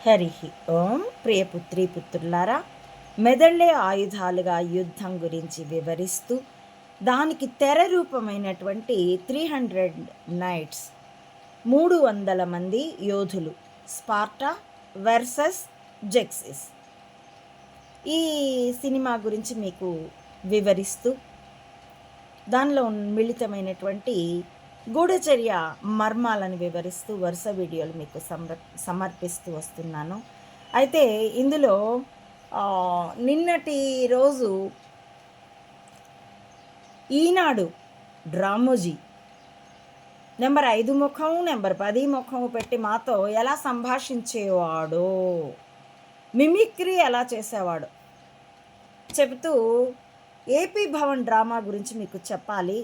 హరి ఓం. ప్రియపుత్రి పుత్రులారా, మెదళ్లే ఆయుధాలుగా యుద్ధం గురించి వివరిస్తూ దానికి తెర రూపమైనటువంటి 300 నైట్స్, 300 మంది యోధులు, స్పార్టా వర్సెస్ జెక్సిస్, ఈ సినిమా గురించి మీకు వివరిస్తూ దానిలో మిళితమైనటువంటి గూఢచర్య మర్మాలను వివరిస్తూ వరుస వీడియోలు మీకు సమర్పిస్తూ వస్తున్నాను. అయితే ఇందులో నిన్నటి రోజు ఈనాడు డ్రామోజీ నెంబర్ 5 ముఖం, నెంబర్ 10 ముఖం పెట్టి మాతో ఎలా సంభాషించేవాడో, మిమిక్రీ ఎలా చేసేవాడో చెబుతూ ఏపీ భవన్ డ్రామా గురించి మీకు చెప్పాలి,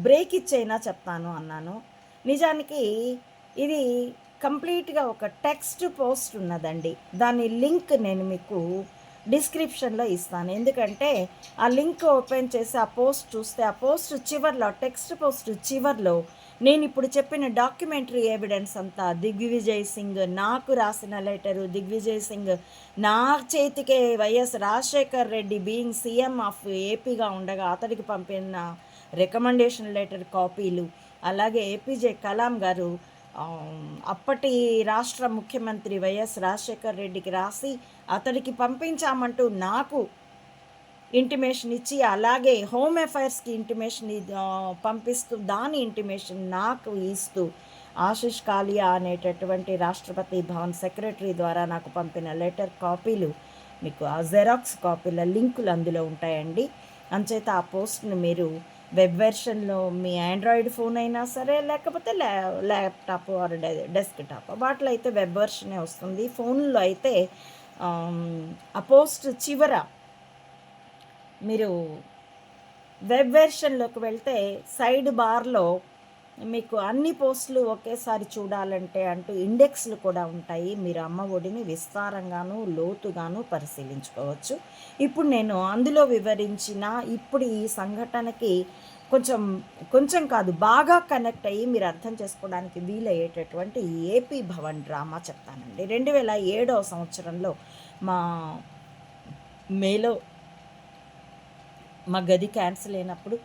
బ్రేక్ ఇచ్చైనా చెప్తాను అన్నాను. నిజానికి ఇది కంప్లీట్గా ఒక టెక్స్ట్ పోస్ట్ ఉన్నదండి. దాని లింక్ నేను మీకు డిస్క్రిప్షన్లో ఇస్తాను. ఎందుకంటే ఆ లింక్ ఓపెన్ చేసి ఆ పోస్ట్ చూస్తే ఆ పోస్ట్ చివర్లో, టెక్స్ట్ పోస్ట్ చివర్లో నేను ఇప్పుడు చెప్పిన డాక్యుమెంటరీ ఎవిడెన్స్ అంతా, దిగ్విజయ్ సింగ్ నాకు రాసిన లెటరు, దిగ్విజయ్ సింగ్ నా చేతికే YS Rajasekhar Reddy being CM of ఏపీగా ఉండగా అతడికి పంపిన రికమెండేషన్ లెటర్ కాపీలు, అలాగే ఏపీజే కలాం గారు అప్పటి రాష్ట్ర ముఖ్యమంత్రి వైఎస్ రాజశేఖర్ రెడ్డికి రాసి అతడికి పంపించామంటూ నాకు ఇంటిమేషన్ ఇచ్చి, అలాగే హోమ్ అఫైర్స్కి ఇంటిమేషన్ పంపిస్తూ దాని ఇంటిమేషన్ నాకు ఇస్తూ ఆశిష్ కాలియా అనేటటువంటి రాష్ట్రపతి భవన్ సెక్రటరీ ద్వారా నాకు పంపిన లెటర్ కాపీలు, మీకు ఆ జెరాక్స్ కాపీల లింకులు అందులో ఉంటాయండి. అంచేత ఆ పోస్ట్ని మీరు వెబ్ వెర్షన్లో మీ ఆండ్రాయిడ్ ఫోన్ అయినా సరే, లేకపోతే ల్యాప్టాప్ ఆర్ డెస్క్టాప్, వాటిలో అయితే వెబ్ వెర్షనే వస్తుంది. ఫోన్లో అయితే ఆ పోస్ట్ చివర మీరు వెబ్ వెర్షన్లోకి వెళ్తే సైడ్ బార్లో మీకు అన్ని పోస్టులు ఒకేసారి చూడాలంటే అంటూ ఇండెక్స్లు కూడా ఉంటాయి. మీరు అమ్మ ఒడిని విస్తారంగాను లోతుగాను పరిశీలించుకోవచ్చు. ఇప్పుడు నేను అందులో వివరించిన ఇప్పుడు ఈ సంఘటనకి కొంచెం కాదు, బాగా కనెక్ట్ అయ్యి మీరు అర్థం చేసుకోవడానికి వీలయ్యేటటువంటి ఏపీ భవన్ డ్రామా చెప్తానండి. 2007వ సంవత్సరంలో మా మేలో మా గది క్యాన్సిల్ అయినప్పుడు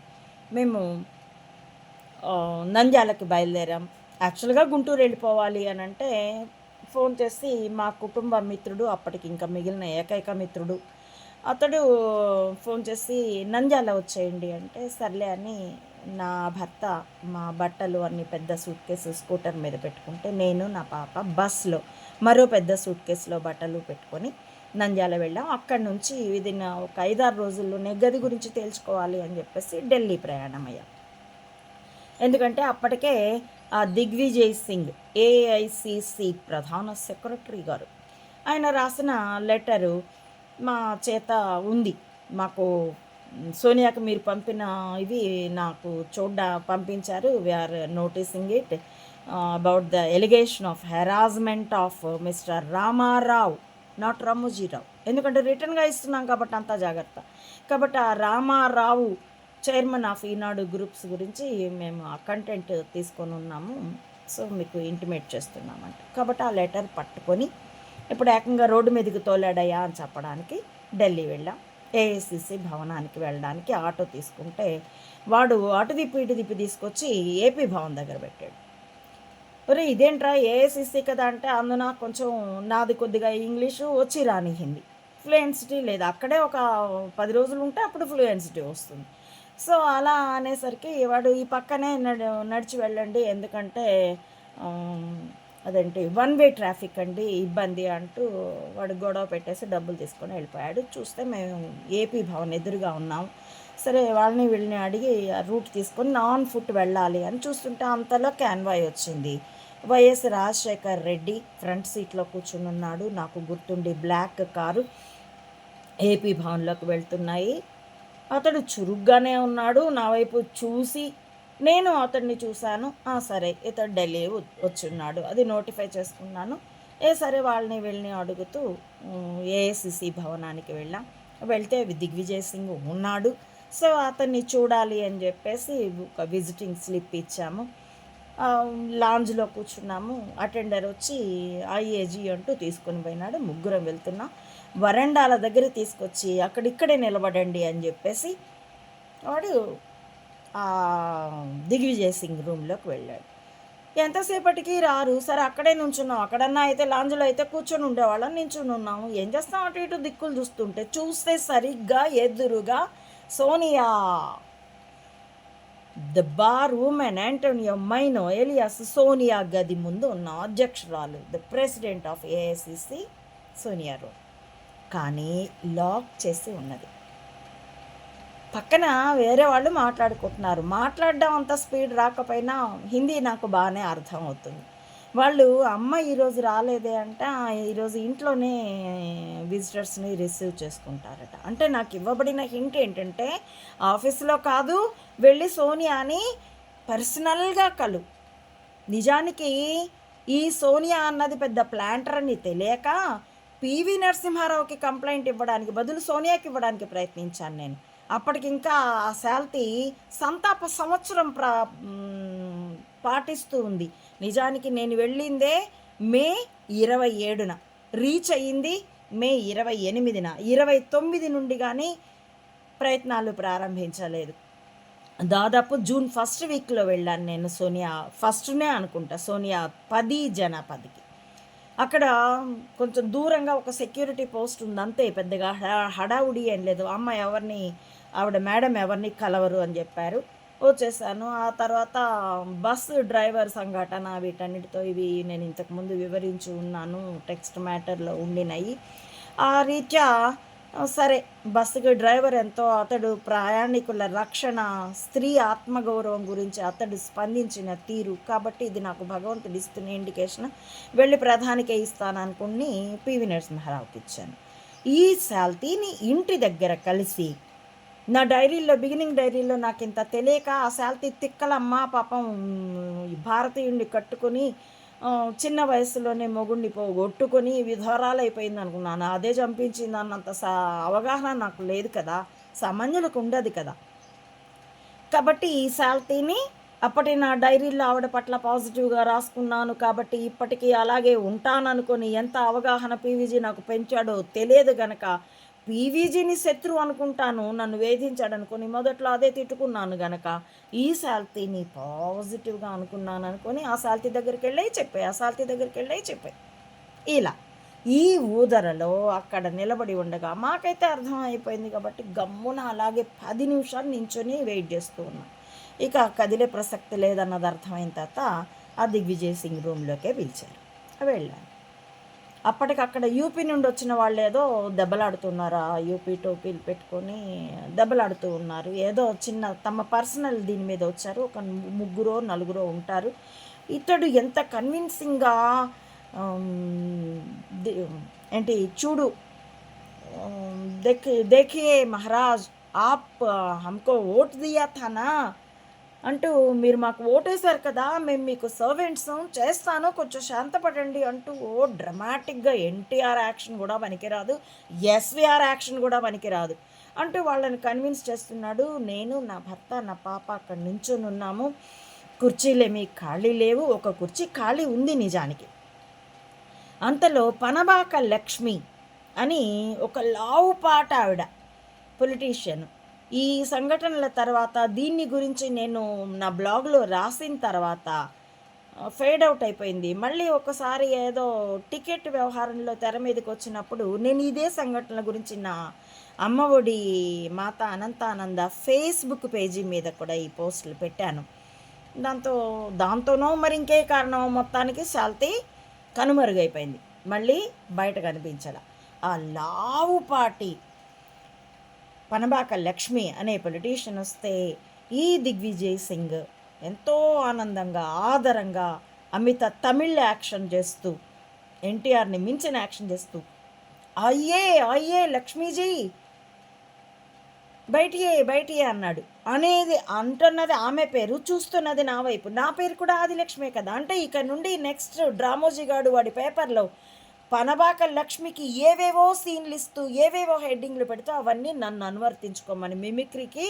మేము నంద్యాలకి బయలుదేరాం. యాక్చువల్గా గుంటూరు వెళ్ళిపోవాలి అని అంటే ఫోన్ చేసి మా కుటుంబ మిత్రుడు, అప్పటికి ఇంకా మిగిలిన ఏకైక మిత్రుడు, అతడు ఫోన్ చేసి నంద్యాల వచ్చేయండి అంటే సర్లే అని నా భర్త మా బట్టలు అన్ని పెద్ద సూట్ కేసు స్కూటర్ మీద పెట్టుకుంటే, నేను నా పాప బస్లో మరో పెద్ద సూట్ కేసులో బట్టలు పెట్టుకొని నంద్యాల వెళ్ళాం. అక్కడి నుంచి విదిన్ ఒక 5-6 రోజుల్లోనే గది గురించి తేల్చుకోవాలి అని చెప్పేసి ఢిల్లీ ప్రయాణం అయ్యాం. ఎందుకంటే అప్పటికే ఆ దిగ్విజయ్ సింగ్ ఏఐసిసి ప్రధాన సెక్రటరీ గారు ఆయన రాసిన లెటరు మా చేత ఉంది. మాకు సోనియాకి మీరు పంపిన ఇవి నాకు పంపించారు. We are noticing it about the allegation of harassment of mister Ramarao, not Ramojirao, ఎందుకంటే రిటర్న్గా ఇస్తున్నాం కాబట్టి అంతా జాగ్రత్త. కాబట్టి ఆ Ramarao chairman of Eenadu groups గురించి మేము ఆ కంటెంట్ తీసుకొని ఉన్నాము. సో మీకు ఇంటిమేట్ చేస్తున్నామంట. కాబట్టి ఆ లెటర్ పట్టుకొని ఇప్పుడు ఏకంగా రోడ్డు మీదకి తోలాడయ్యా అని చెప్పడానికి ఢిల్లీ వెళ్ళాం. ఏఐసిసి భవనానికి వెళ్ళడానికి ఆటో తీసుకుంటే వాడు అటు ఇటు తీసుకొచ్చి ఏపీ భవన్ దగ్గర పెట్టాడు. ఒరే ఇదేంట్రా ఏఐసిసి కదా అంటే, అందున కొంచెం నాది కొద్దిగా ఇంగ్లీషు వచ్చి రాని హిందీ, ఫ్లూయెన్సిటీ లేదు. అక్కడే ఒక 10 రోజులు ఉంటే అప్పుడు ఫ్లూయెన్సిటీ వస్తుంది. సో అలా అనేసరికి వాడు ఈ పక్కనే నడిచి వెళ్ళండి, ఎందుకంటే అదేంటి 1 వే ట్రాఫిక్ అండి, ఇబ్బంది అంటూ వాడు గొడవ పెట్టేసి డబ్బులు తీసుకొని వెళ్ళిపోయాడు. చూస్తే మేము ఏపీ భవన్ ఎదురుగా ఉన్నాం. సరే వాళ్ళని వీళ్ళని అడిగి ఆ రూట్ తీసుకొని నాన్ ఫుట్ వెళ్ళాలి అని చూస్తుంటే అంతలో క్యాన్వాయ్ వచ్చింది. వైఎస్ రాజశేఖర్ రెడ్డి ఫ్రంట్ సీట్లో కూర్చుని ఉన్నాడు. నాకు గుర్తుండి బ్లాక్ కారు ఏపీ భవన్లోకి వెళ్తున్నాయి. అతడు చురుగ్గానే ఉన్నాడు. నా వైపు చూసి నేను అతన్ని చూశాను. సరే ఇతడు ఢిల్లీ వచ్చున్నాడు, అది నోటిఫై చేసుకున్నాను. సరే వాళ్ళని వీళ్ళని అడుగుతూ ఏఐసిసి భవనానికి వెళ్ళాం. వెళ్తే దిగ్విజయ్ సింగ్ ఉన్నాడు. సో అతన్ని చూడాలి అని చెప్పేసి ఒక విజిటింగ్ స్లిప్ ఇచ్చాము. లాంజ్లో కూర్చున్నాము. అటెండర్ వచ్చి ఐఏజీ అంటూ తీసుకొని పోయినాడు. ముగ్గురం వెళ్తున్నాం. వరండాల దగ్గర తీసుకొచ్చి అక్కడిక్కడే నిలబడండి అని చెప్పేసి వాడు దిగ్విజయ్ సింగ్ రూమ్లోకి వెళ్ళాడు. ఎంతసేపటికి రారు. సరే అక్కడే నుంచున్నాం. అక్కడన్నా అయితే లాంజ్లో అయితే కూర్చొని ఉండేవాళ్ళం, నించుని ఉన్నాము. ఏం చేస్తాం, అటు ఇటు దిక్కులు చూస్తే సరిగ్గా ఎదురుగా Sonia, the bar women Antonio Maino alias Sonia గది ముందు ఉన్న అధ్యక్షురాలు, the president of AICC Sonia room. కానీ లాక్ చేసి ఉన్నది. పక్కన వేరే వాళ్ళు మాట్లాడుకుంటున్నారు. మాట్లాడడం అంత స్పీడ్ రాకపోయినా హిందీ నాకు బాగానే అర్థం అవుతుంది. వాళ్ళు అమ్మ ఈరోజు రాలేదే అంటే ఈరోజు ఇంట్లోనే విజిటర్స్ని రిసీవ్ చేసుకుంటారట. అంటే నాకు ఇవ్వబడిన హింట్ ఏంటంటే ఆఫీస్లో కాదు, వెళ్ళి సోనియాని పర్సనల్గా కలు. నిజానికి ఈ సోనియా అన్నది పెద్ద ప్లాంటర్ అని తెలియక పివి నరసింహారావుకి కంప్లైంట్ ఇవ్వడానికి బదులు సోనియాకి ఇవ్వడానికి ప్రయత్నించాను నేను. అప్పటికి ఇంకా ఆ శాల్తీ సంతాప సంవత్సరం పాటిస్తూ ఉంది. నిజానికి నేను వెళ్ళిందే మే 27న, రీచ్ అయ్యింది మే 28న. 29 నుండి కానీ ప్రయత్నాలు ప్రారంభించలేదు. దాదాపు జూన్ ఫస్ట్ వీక్లో వెళ్ళాను నేను. సోనియా ఫస్ట్నే అనుకుంటా, సోనియా 10 జనపదికి. అక్కడ కొంచెం దూరంగా ఒక సెక్యూరిటీ పోస్ట్ ఉంది అంతే, పెద్దగా హడావుడి ఏం లేదు. ఆవిడ మేడం ఎవరిని కలవరు అని చెప్పారు. వచ్చేసాను. ఆ తర్వాత బస్సు డ్రైవర్ సంఘటన వీటన్నిటితో ఇవి నేను ఇంతకుముందు వివరించి ఉన్నాను, టెక్స్ట్ మ్యాటర్లో ఉండినాయి. ఆ రీత్యా సరే, బస్సుకి డ్రైవర్ ఎంతో, అతడు ప్రయాణికుల రక్షణ, స్త్రీ ఆత్మగౌరవం గురించి అతడు స్పందించిన తీరు, కాబట్టి ఇది నాకు భగవంతుడు ఇస్తున్న ఇండికేషన్, వెళ్ళి ప్రధానికే ఇస్తాను అనుకుని పివి నరసింహారావుకి ఇచ్చాను. ఈ శాల్తీని ఇంటి దగ్గర కలిసి నా డైరీలో, బిగినింగ్ డైరీలో నాకు ఇంత తెలియక ఆ శాల్తీ తిక్కలమ్మ పాపం భారతీయుడిని కట్టుకొని చిన్న వయసులోనే మొగుడిని పోగొట్టుకొని విధవరాలు అయిపోయింది అనుకున్నాను. అదే చంపించింది అన్నంత అవగాహన నాకు లేదు కదా, సామాన్యులకు ఉండదు కదా. కాబట్టి ఈ శాల్తీని అప్పటి నా డైరీలో ఆవిడ పట్ల పాజిటివ్గా రాసుకున్నాను. కాబట్టి ఇప్పటికీ అలాగే ఉంటాననుకొని ఎంత అవగాహన పీవీజీ నాకు పెంచాడో తెలియదు గనక పీవీజీని శత్రువు అనుకుంటాను, నన్ను వేధించాడు అనుకొని మొదట్లో అదే తిట్టుకున్నాను గనక ఈ శాల్తీని పాజిటివ్గా అనుకున్నాను అనుకొని ఆ శాల్తీ దగ్గరికి వెళ్ళి చెప్పాయి. ఇలా ఈ ఊదరలో అక్కడ నిలబడి ఉండగా మాకైతే అర్థం అయిపోయింది కాబట్టి గమ్మున అలాగే 10 నిమిషాలు నించొని వెయిట్ చేస్తూ ఉన్నాం. ఇక కదిలే ప్రసక్తి లేదన్నది అర్థమైన తర్వాత ఆ దిగ్విజయ్ సింగ్ రూమ్లోకే పిలిచారు. వెళ్ళాను. అప్పటికక్కడ యూపీ నుండి వచ్చిన వాళ్ళు ఏదో దెబ్బలాడుతున్నారు. ఆ యూపీ టోపీలు పెట్టుకొని దెబ్బలాడుతూ ఉన్నారు. ఏదో చిన్న తమ పర్సనల్ దీని మీద వచ్చారు. ఒక 3-4 ఉంటారు. ఇతడు ఎంత కన్విన్సింగ్గా ఏంటి చూడు, దేఖియే మహారాజ్ ఆప్ హమ్కో ఓట్ దియా థానా అంటూ, మీరు మాకు ఓటేశారు కదా, మేము మీకు సర్వెంట్స్, చేస్తాను, కొంచెం శాంతపడండి అంటూ డ్రమాటిక్గా ఎన్టీఆర్ యాక్షన్ కూడా పనికిరాదు, ఎస్విఆర్ యాక్షన్ కూడా పనికిరాదు అంటూ వాళ్ళని కన్విన్స్ చేస్తున్నాడు. నేను, నా భర్త, నా పాప అక్కడ నించొని ఉన్నాము. కుర్చీలేమీ ఖాళీ లేవు. ఒక కుర్చీ ఖాళీ ఉంది నిజానికి. అంతలో పనబాక లక్ష్మి అని ఒక లావుపాట ఆవిడ, పొలిటీషియన్. ఈ సంఘటనల తర్వాత దీన్ని గురించి నేను నా బ్లాగ్లో రాసిన తర్వాత ఫేడ్ అవుట్ అయిపోయింది. మళ్ళీ ఒకసారి ఏదో టికెట్ వ్యవహారంలో తెర మీదకి వచ్చినప్పుడు నేను ఇదే సంఘటనల గురించి నా అమ్మఒడి మాత అనంతానంద ఫేస్బుక్ పేజీ మీద కూడా ఈ పోస్టులు పెట్టాను. దాంతోనో మరి ఇంకే కారణం మొత్తానికి శాల్తీ కనుమరుగైపోయింది. మళ్ళీ బయట కనిపించాల. ఆ లావుపాటి పనబాక లక్ష్మి అనే పొలిటీషియన్ వస్తే ఈ దిగ్విజయ్ సింగ్ ఎంతో ఆనందంగా, ఆదరంగా, అమిత తమిళ్ యాక్షన్ చేస్తూ, ఎన్టీఆర్ని మించిన యాక్షన్ చేస్తూ, అయ్యే లక్ష్మీజీ బయటియే అన్నాడు. అంటున్నది ఆమె పేరు, చూస్తున్నది నా వైపు. నా పేరు కూడా ఆదిలక్ష్మే కదా. అంటే ఇక నుండి నెక్స్ట్ డ్రామోజీ గాడు వాడి పేపర్లో పనబాక లక్ష్మికి ఏవేవో సీన్లు ఇస్తూ ఏవేవో హెడ్డింగ్లు పెడుతూ అవన్నీ నన్ను అనువర్తించుకోమని. మిమిక్రీకి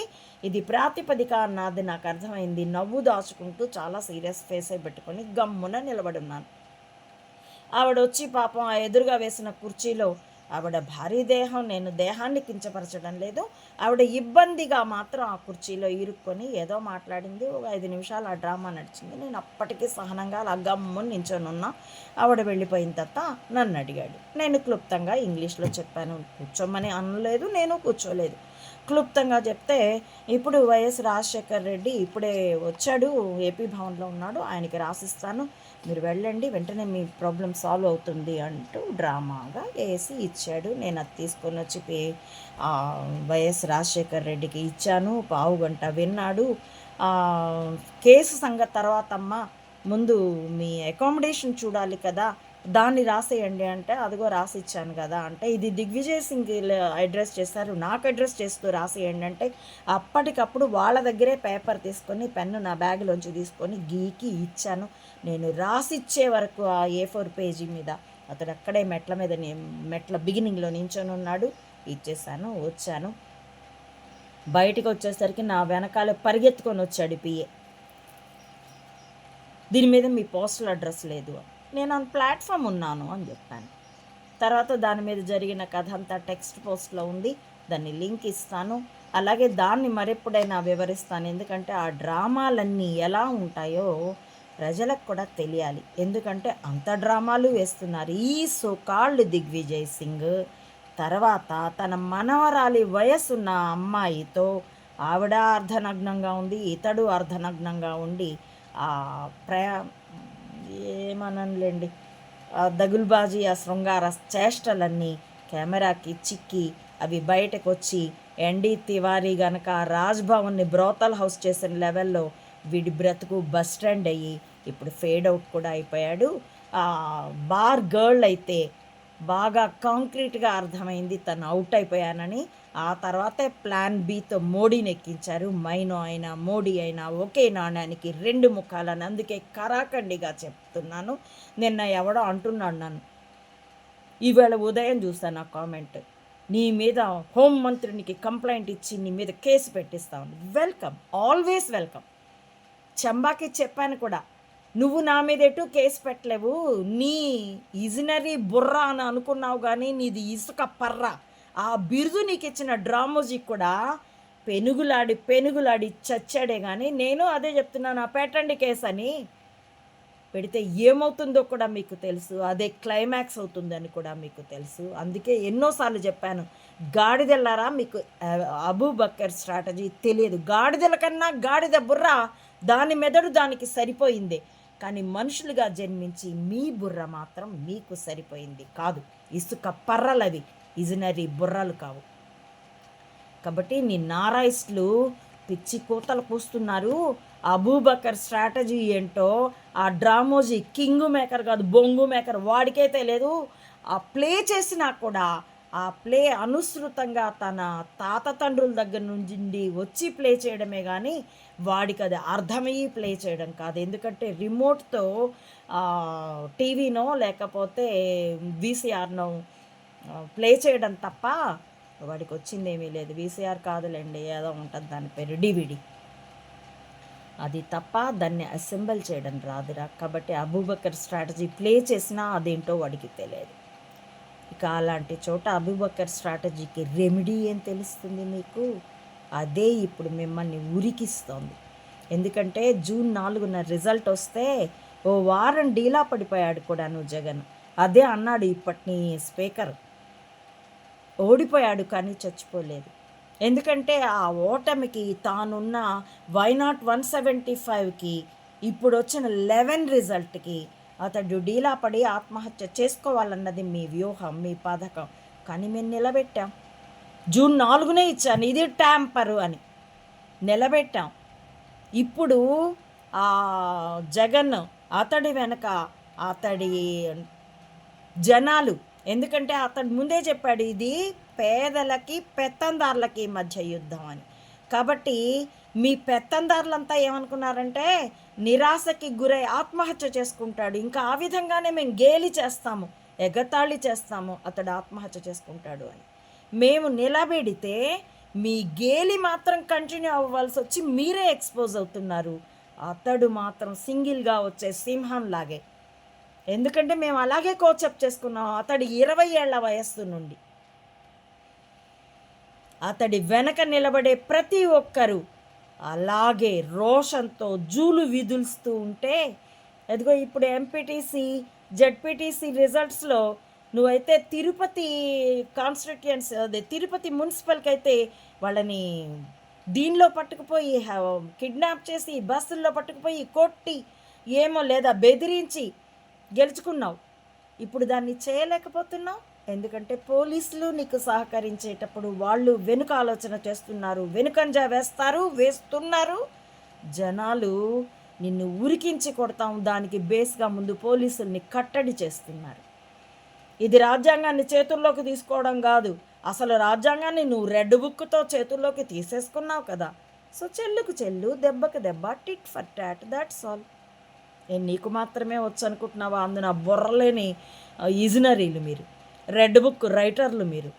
ఇది ప్రాతిపదిక అన్నది నాకు అర్థమైంది. నవ్వు దాచుకుంటూ చాలా సీరియస్ ఫేసే పెట్టుకొని గమ్మున నిలబడున్నాను. ఆవిడొచ్చి పాపం ఆ ఎదురుగా వేసిన కుర్చీలో, ఆవిడ భారీ దేహం, నేను దేహాన్ని కించపరచడం లేదు, ఆవిడ ఇబ్బందిగా మాత్రం ఆ కుర్చీలో ఇరుక్కొని ఏదో మాట్లాడింది. ఒక 5 నిమిషాలు ఆ డ్రామా నడిచింది. నేను అప్పటికీ సహనంగా అలా గమ్ముని నించొనున్నా. ఆవిడ వెళ్ళిపోయిన తర్వాత నన్ను అడిగాడు. నేను క్లుప్తంగా ఇంగ్లీష్లో చెప్పాను. కూర్చోమని అనలేదు, నేను కూర్చోలేదు. క్లుప్తంగా చెప్తే, ఇప్పుడు వైఎస్ రాజశేఖర్ రెడ్డి ఇప్పుడే వచ్చాడు, ఏపీ భవన్లో ఉన్నాడు, ఆయనకి రాసిస్తాను, మీరు వెళ్ళండి, వెంటనే మీ ప్రాబ్లం సాల్వ్ అవుతుంది అంటూ డ్రామాగా వేసి ఇచ్చాడు. నేను అది తీసుకొని వచ్చి వైఎస్ రాజశేఖర్ రెడ్డికి ఇచ్చాను. పావుగంట విన్నాడు. కేసు సంగతి తర్వాత అమ్మ, ముందు మీ అకామిడేషన్ చూడాలి కదా, దాన్ని రాసేయండి అంటే, అదిగో రాసిచ్చాను కదా అంటే, ఇది దిగ్విజయ్ సింగ్ అడ్రస్ చేశారు, నాకు అడ్రస్ చేస్తూ రాసేయండి అంటే, అప్పటికప్పుడు వాళ్ళ దగ్గరే పేపర్ తీసుకొని పెన్ను నా బ్యాగ్లోంచి తీసుకొని గీకి ఇచ్చాను. నేను రాసిచ్చే వరకు ఆ A4 పేజీ మీద అతడు అక్కడే మెట్ల బిగినింగ్లో నించొని ఉన్నాడు. ఇచ్చేసాను, వచ్చాను. బయటికి వచ్చేసరికి నా వెనకాల పరిగెత్తుకొని వచ్చాడు పిఏ. దీని మీద మీ పోస్టల్ అడ్రస్ లేదు అని. నేను ఆన్ ప్లాట్ఫామ్ ఉన్నాను అని చెప్పాను. తర్వాత దాని మీద జరిగిన కథ అంతా టెక్స్ట్ పోస్ట్లో ఉంది, దాన్ని లింక్ ఇస్తాను. అలాగే దాన్ని మరెప్పుడైనా వివరిస్తాను. ఎందుకంటే ఆ డ్రామాలన్నీ ఎలా ఉంటాయో ప్రజలకు కూడా తెలియాలి. ఎందుకంటే అంత డ్రామాలు వేస్తున్నారు. ఈ సోకాల్డ్ దిగ్విజయ్ సింగ్ తర్వాత తన మనవరాలి వయసున్న అమ్మాయితో, ఆవిడ అర్ధనగ్నంగా ఉంది, ఇతడు అర్ధనగ్నంగా ఉండి ఏమనలేండి, దగులుబాజీ, ఆ శృంగార చేష్టలన్నీ కెమెరాకి చిక్కి అవి బయటకు వచ్చి ఎన్డీ తివారీ గనక రాజ్భవన్ని బ్రోతల్ హౌస్ చేసిన లెవెల్లో వీడి బ్రతుకు బస్ స్టాండ్ అయ్యి ఇప్పుడు ఫేడ్ అవుట్ కూడా అయిపోయాడు. బార్ గర్ల్ అయితే బాగా కాంక్రీట్గా అర్థమైంది తను అవుట్ అయిపోయానని. ఆ తర్వాతే ప్లాన్ బితో మోడీని ఎక్కించారు. మైనో అయినా మోడీ అయినా ఒకే నాణ్యానికి 2 ముఖాలని. అందుకే కరాఖండిగా చెప్తున్నాను. నిన్న ఎవడో అంటున్నాడు నన్ను, ఈవేళ ఉదయం చూస్తాను ఆ కామెంట్, నీ మీద హోంమంత్రికి కంప్లైంట్ ఇచ్చి నీ మీద కేసు పెట్టిస్తాను. Welcome, always welcome. చంబాకి చెప్పాను కూడా, నువ్వు నా మీద ఎటు కేసు పెట్టలేవు, నీ ఇజనరీ బుర్ర అని అనుకున్నావు కానీ నీది ఇసుక పర్ర. ఆ బిరుదు నీకు ఇచ్చిన డ్రామోజీకి కూడా పెనుగులాడి చచ్చాడే. కానీ నేను అదే చెప్తున్నాను, పెట్టండి కేసు అని. పెడితే ఏమవుతుందో కూడా మీకు తెలుసు, అదే క్లైమాక్స్ అవుతుందని కూడా మీకు తెలుసు. అందుకే ఎన్నోసార్లు చెప్పాను, గాడిదెల్లారా మీకు అబూబక్కర్ స్ట్రాటజీ తెలియదు. గాడిదల కన్నా గాడిద బుర్ర, దాని మెదడు దానికి సరిపోయింది. కానీ మనుషులుగా జన్మించి మీ బుర్ర మాత్రం మీకు సరిపోయింది కాదు. ఇసుక పర్రలవి, ఇజనరీ బుర్రలు కావు. కాబట్టి నీ నారాయిస్టులు పిచ్చి కూతలు కూస్తున్నారు. అబూబక్కర్ స్ట్రాటజీ ఏంటో ఆ డ్రామోజీ కింగు మేకర్ కాదు, బొంగు మేకర్, వాడికే తెలియదు. ఆ ప్లే చేసినా కూడా ఆ ప్లే అనుసృతంగా తన తాత తండ్రుల దగ్గర నుంచి వచ్చి ప్లే చేయడమే కానీ వాడికి అది అర్థమయ్యి ప్లే చేయడం కాదు. ఎందుకంటే రిమోట్తో టీవీనో లేకపోతే వీసీఆర్నో ప్లే చేయడం తప్ప వాడికి వచ్చిందేమీ లేదు. వీసీఆర్ కాదులేండి, ఏదో ఉంటుంది దాని పేరు, DVD. అది తప్ప దాన్ని అసెంబుల్ చేయడం రాదురా. కాబట్టి అబూబక్కర్ స్ట్రాటజీ ప్లే చేసినా అదేంటో వాడికి తెలియదు. ఇక అలాంటి చోట అబూబక్కర్ స్ట్రాటజీకి రెమెడీ ఏం తెలుస్తుంది మీకు? అదే ఇప్పుడు మిమ్మల్ని ఉరికిస్తోంది. ఎందుకంటే June 4న రిజల్ట్ వస్తే ఓ వారం డీలా పడిపోయాడు కూడాను జగన్. అదే అన్నాడు ఇప్పటి స్పీకర్, ఓడిపోయాడు కానీ చచ్చిపోలేదు. ఎందుకంటే ఆ ఓటమికి తానున్న వైనాట్ 175కి ఇప్పుడు వచ్చిన 11 రిజల్ట్కి అతడు డీలా పడి ఆత్మహత్య చేసుకోవాలన్నది మీ వ్యూహం, మీ పథకం. కానీ మేము నిలబెట్టాం. June 4నే ఇచ్చాను, ఇది ట్యాంపరు అని నిలబెట్టాం. ఇప్పుడు ఆ జగన్ అతడి వెనక అతడి జనాలు, ఎందుకంటే అతడు ముందే చెప్పాడు ఇది పేదలకి పెత్తందారులకి మధ్య యుద్ధం అని. కాబట్టి మీ పెత్తందారులంతా ఏమనుకున్నారంటే నిరాశకి గురై ఆత్మహత్య చేసుకుంటాడు, ఇంకా ఆ విధంగానే మేము గేలి చేస్తాము, ఎగతాళి చేస్తామో అతడు ఆత్మహత్య చేసుకుంటాడు అని. మేము నిలబెడితే మీ గేలి మాత్రం కంటిన్యూ అవ్వాల్సి వచ్చి మీరే ఎక్స్పోజ్ అవుతున్నారు. అతడు మాత్రం సింగిల్గా వచ్చే సింహంలాగే. ఎందుకంటే మేము అలాగే కోచప్ చేసుకున్నాం. అతడి 20 ఏళ్ల వయస్సు నుండి అతడి వెనక నిలబడే ప్రతి ఒక్కరూ అలాగే రోషంతో జూలు విదులుస్తూ ఉంటే, ఎదుగో ఇప్పుడు ఎంపీటీసీ జెడ్పీటీసీ రిజల్ట్స్లో నువ్వైతే తిరుపతి కాన్స్టిట్యుయెన్సీ అదే తిరుపతి మున్సిపల్కి అయితే వాళ్ళని దీనిలో పట్టుకుపోయి కిడ్నాప్ చేసి బస్సుల్లో పట్టుకుపోయి కొట్టి ఏమో లేదా బెదిరించి గెలుచుకున్నావు. ఇప్పుడు దాన్ని చేయలేకపోతున్నావు. ఎందుకంటే పోలీసులు నీకు సహకరించేటప్పుడు వాళ్ళు వెనుక ఆలోచన చేస్తున్నారు, వెనుకంజా వేస్తున్నారు. జనాలు నిన్ను ఉరికించి కొడతాం దానికి బేస్గా ముందు పోలీసుల్ని కట్టడి చేస్తున్నారు. ఇది రాజ్యాంగాన్ని చేతుల్లోకి తీసుకోవడం కాదు, అసలు రాజ్యాంగాన్ని నువ్వు రెడ్ బుక్తో చేతుల్లోకి తీసేసుకున్నావు కదా. సో చెల్లుకు చెల్లు, దెబ్బకు దెబ్బ, tit for tat, that's all. నీకు మాత్రమే వచ్చు అనుకుంటున్నావా? అందున బుర్రలేని ఇజనరీలు మీరు, రెడ్ బుక్ రైటర్లు మీరు.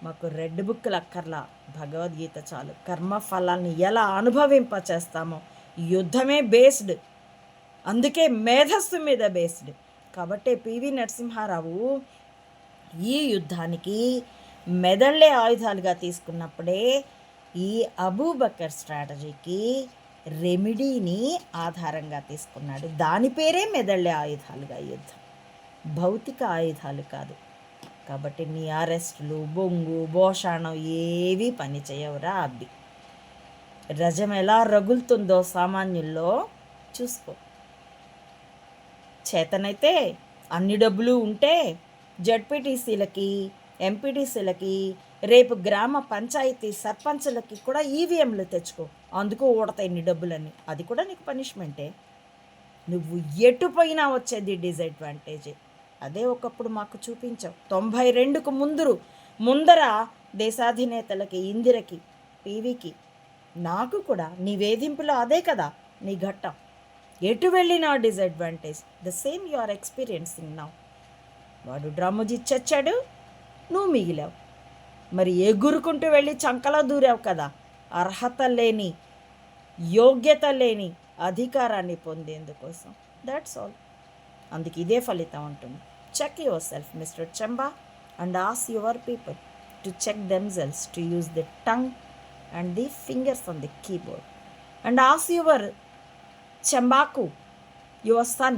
మాకు రెడ్ బుక్లు అక్కర్లా, భగవద్గీత చాలు. కర్మఫలాన్ని ఎలా అనుభవింపచేస్తామో యుద్ధమే బేస్డ్, అందుకే మేధస్సు మీద బేస్డ్. కాబట్టి పివి నరసింహారావు ఈ యుద్ధానికి మెదళ్లే ఆయుధాలుగా తీసుకున్నప్పుడే ఈ అబూబకర్ స్ట్రాటజీకి రెమెడీని ఆధారంగా తీసుకున్నాడు. దాని పేరే మెదళ్లే ఆయుధాలుగా యుద్ధం, భౌతిక ఆయుధాలు కాదు. కాబట్టి నీ అరెస్టులు, బొంగు, భోషాణం ఏవి పని చేయవురా అబ్బి. రజం ఎలా రగులుతుందో సామాన్యుల్లో చూసుకో. చేతనైతే అన్ని డబ్బులు ఉంటే జడ్పీటీసీలకి, ఎంపీటీసీలకి, రేపు గ్రామ పంచాయతీ సర్పంచులకి కూడా ఈవీఎంలు తెచ్చుకో. అందుకు ఊడతాయి నీ డబ్బులని. అది కూడా నీకు పనిష్మెంటే. నువ్వు ఎటు పోయినా వచ్చేది డిసడ్వాంటేజే. అదే ఒకప్పుడు మాకు చూపించావు. 92కు ముందర దేశాధినేతలకి, ఇందిరకి, పీవీకి, నాకు కూడా నీ వేధింపులో అదే కదా నీ ఘట్టం. ఎటు వెళ్ళినా disadvantage. The same you are experiencing now. వాడు డ్రమ్ముజీ చచ్చాడు, నువ్వు మిగిలావు. మరి ఎగురుకుంటూ వెళ్ళి చంకలో దూరావు కదా, అర్హత లేని, యోగ్యత లేని అధికారాన్ని పొందేందుకోసం. That's all. అందుకు ఇదే ఫలితం ఉంటుంది. Check yourself mister Chamba and ask your people to check themselves to use the tongue and the fingers on the keyboard, and ask your Chambaku, your son,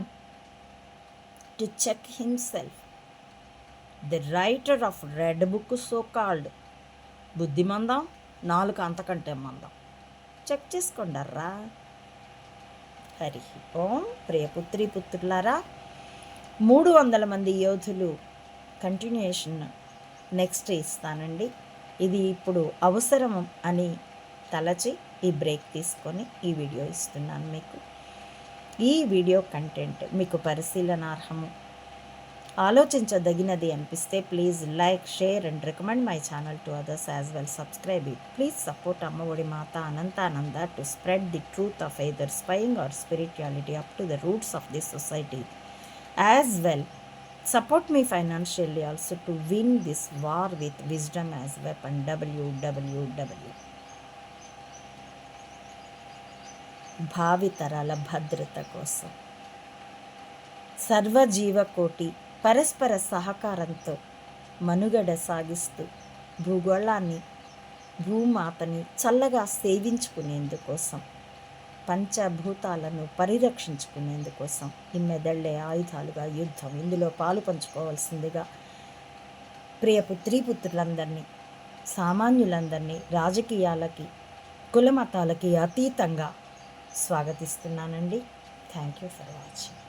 to check himself. The writer of Red Book, so called బుద్ధిమందం, నాలుగు అంతకంటే మందం. Check చేసుకుంటారా. హరి ఓం. ప్రియపుత్రి పుత్రులారా, 300 మంది యోధులు continuation next ఇస్తానండి. ఇది ఇప్పుడు అవసరం అని తలచి ఈ బ్రేక్ తీసుకొని ఈ వీడియో ఇస్తున్నాను మీకు. ఈ వీడియో కంటెంట్ మీకు పరిశీలనార్హము, ఆలోచించదగినది అనిపిస్తే please like, share and recommend my channel to others as well. Subscribe it. Please support Ammaodi Mata Anantananda to spread the truth of either spying or spirituality up to the roots of the society as well. Support me financially also to win this war with wisdom as weapon. www. భావితరాల భద్రత కోసం సర్వజీవకోటి పరస్పర సహకారంతో మనుగడ సాగిస్తూ భూగోళాన్ని, భూమాతని చల్లగా సేవించుకునేందుకోసం, పంచభూతాలను పరిరక్షించుకునేందుకోసం ఈ మెదళ్లే ఆయుధాలుగా యుద్ధం. ఇందులో పాలు పంచుకోవాల్సిందిగా ప్రియపుత్రీపుత్రులందరినీ, సామాన్యులందరినీ రాజకీయాలకి, కులమతాలకి అతీతంగా స్వాగతిస్తున్నానండి. Thank you for watching.